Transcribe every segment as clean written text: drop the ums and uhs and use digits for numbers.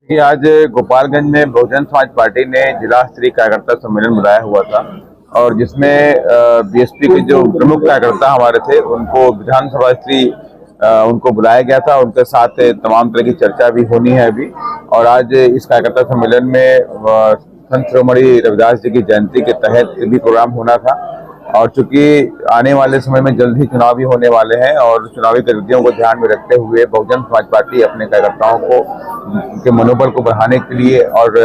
कि आज गोपालगंज में बहुजन समाज पार्टी ने जिला स्तरीय कार्यकर्ता सम्मेलन बुलाया हुआ था और जिसमें बीएसपी के जो प्रमुख कार्यकर्ता हमारे थे उनको विधानसभा स्तरीय उनको बुलाया गया था। उनके साथ तमाम तरह की चर्चा भी होनी है अभी। और आज इस कार्यकर्ता सम्मेलन में संत शिरोमणि रविदास जी की जयंती के तहत भी प्रोग्राम होना था। और चूंकि आने वाले समय में जल्द ही चुनाव भी होने वाले हैं और चुनावी गतिविधियों को ध्यान में रखते हुए बहुजन समाज पार्टी अपने कार्यकर्ताओं को उनके मनोबल को बढ़ाने के लिए और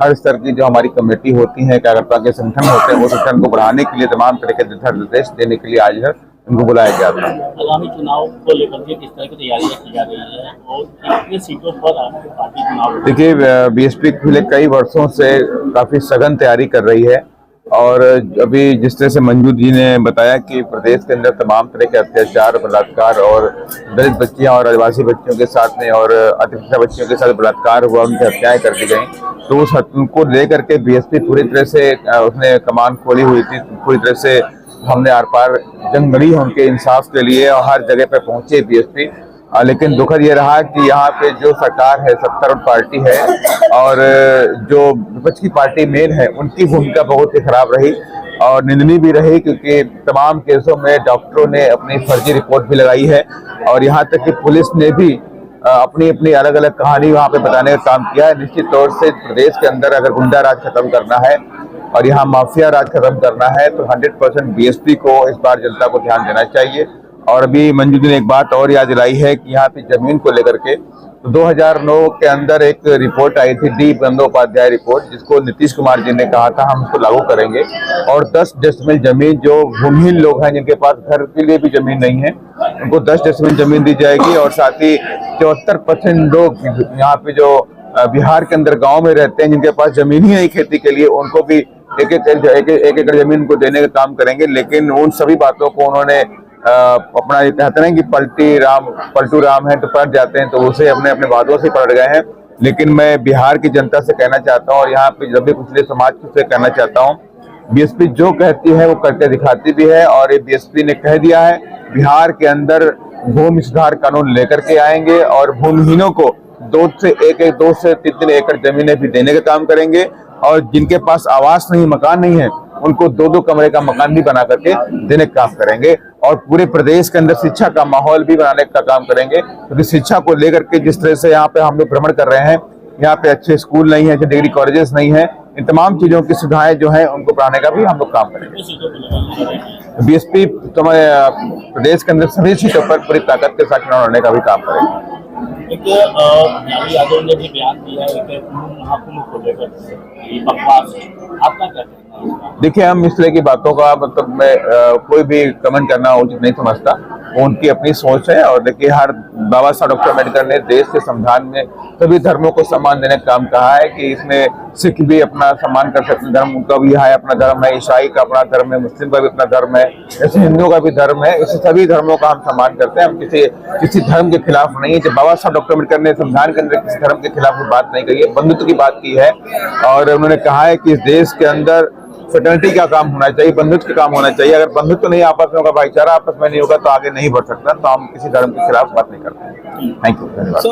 हर स्तर की जो हमारी कमेटी होती है, कार्यकर्ता के संगठन होते हैं, वो संगठन को बढ़ाने के लिए तमाम तरह के दिशा निर्देश देने के लिए आज उनको बुलाया गया था। आगामी चुनाव को लेकर के किस तरह की तैयारियां की जा रही है और कितनी सीटों पर पार्टी चुनाव? देखिए, बीएसपी पिछले कई वर्षों से काफी सघन तैयारी कर रही है और अभी जिस तरह से मंजू जी ने बताया कि प्रदेश के अंदर तमाम तरह के अत्याचार, बलात्कार और दलित बच्चियां और आदिवासी बच्चियों के साथ में और अतिपिछड़ा बच्चियों के साथ बलात्कार हुआ, उनकी हत्याएं कर दी गई, तो उस उनको लेकर के बीएसपी पूरी तरह से उसने कमान खोली हुई थी। पूरी तरह से हमने आर पार जंग लड़ी है उनके इंसाफ के लिए और हर जगह पे पहुंचे बीएसपी। लेकिन दुखद ये रहा कि यहाँ पे जो सरकार है, सत्तारूढ़ पार्टी है और जो विपक्ष की पार्टी मेन है, उनकी भूमिका बहुत ही खराब रही और निंदनीय भी रही, क्योंकि तमाम केसों में डॉक्टरों ने अपनी फर्जी रिपोर्ट भी लगाई है और यहाँ तक कि पुलिस ने भी अपनी अपनी अलग अलग कहानी वहाँ पे बताने का काम किया है। निश्चित तौर से प्रदेश के अंदर अगर गुंडा राज खत्म करना है और यहाँ माफिया राज खत्म करना है तो 100% बीएसपी को इस बार जनता को ध्यान देना चाहिए। और अभी मंजू जी ने एक बात और याद दिलाई है कि यहाँ पे जमीन को लेकर के तो 2009 के अंदर एक रिपोर्ट आई थी, डी बंदोपाध्याय रिपोर्ट, जिसको नीतीश कुमार जी ने कहा था हम उसको लागू करेंगे और 10 डेसिमल जमीन जो भूमिहीन लोग हैं जिनके पास घर के लिए भी जमीन नहीं है, उनको 10 डेसिमल जमीन दी जाएगी। और साथ ही 74% लोग यहाँ पे जो बिहार के अंदर गाँव में रहते हैं जिनके पास जमीन ही नहीं खेती के लिए, उनको भी एक एकड़ जमीन को देने का काम करेंगे। लेकिन उन सभी बातों को उन्होंने अपना ये कहते हैं कि पलटू राम है तो पलट जाते हैं, तो उसे अपने अपने वादों से पलट गए हैं। लेकिन मैं बिहार की जनता से कहना चाहता हूँ और यहाँ पे जब भी पिछले समाज से कहना चाहता हूँ, बीएसपी जो कहती है वो करके दिखाती भी है। और ये बीएसपी ने कह दिया है बिहार के अंदर भूमि सुधार कानून लेकर के आएंगे और भूमिहीनों को 2 से 3 एकड़ जमीनें भी देने का काम करेंगे और जिनके पास आवास नहीं, मकान नहीं है, उनको 2-2 कमरे का मकान भी बना करके देने का काम करेंगे। और पूरे प्रदेश के अंदर शिक्षा का माहौल भी बनाने का काम करेंगे, क्योंकि शिक्षा को लेकर के जिस तरह से यहाँ पे हम लोग भ्रमण कर रहे हैं, यहाँ पे अच्छे स्कूल नहीं है, अच्छे डिग्री कॉलेजेस नहीं है, इन तमाम चीजों की सुविधाएं जो है उनको बढ़ाने का भी हम लोग काम करेंगे। बीएसपी प्रदेश के अंदर सभी सीटों पर पूरी ताकत के साथ चुनाव लड़ने का भी काम करेंगे। यादव ने भी बयान दिया है महाकुंभ को लेकर बकवास है, आपका क्या कहना है? देखिए, हम इस तरह की बातों का मतलब मैं कोई भी कमेंट करना उचित नहीं समझता, वो उनकी अपनी सोच है। और देखिए, हर बाबा साहब डॉक्टर अम्बेडकर ने देश के संविधान में सभी धर्मों को सम्मान देने का काम कहा है कि इसमें सिख भी अपना सम्मान कर सकते हैं, धर्म उनका भी है, अपना धर्म है, ईसाई का अपना धर्म है, मुस्लिम का भी अपना धर्म है, ऐसे हिंदुओं का भी धर्म है। ऐसे सभी धर्मों का हम सम्मान करते हैं, हम किसी धर्म के खिलाफ नहीं है। जब बाबा साहब डॉक्टर अम्बेडकर ने संविधान के अंदर किसी धर्म के खिलाफ बात नहीं कही है, बंधुत्व की बात की है। और उन्होंने कहा है कि इस देश के अंदर फ्रेटर्निटी का काम होना चाहिए, बंधुत्व का काम होना चाहिए। अगर बंधुत्व नहीं आपस में होगा, भाईचारा आपस में नहीं होगा, तो आगे नहीं बढ़ सकता। तो हम किसी धर्म के खिलाफ बात नहीं करते हैं। थैंक यू, धन्यवाद।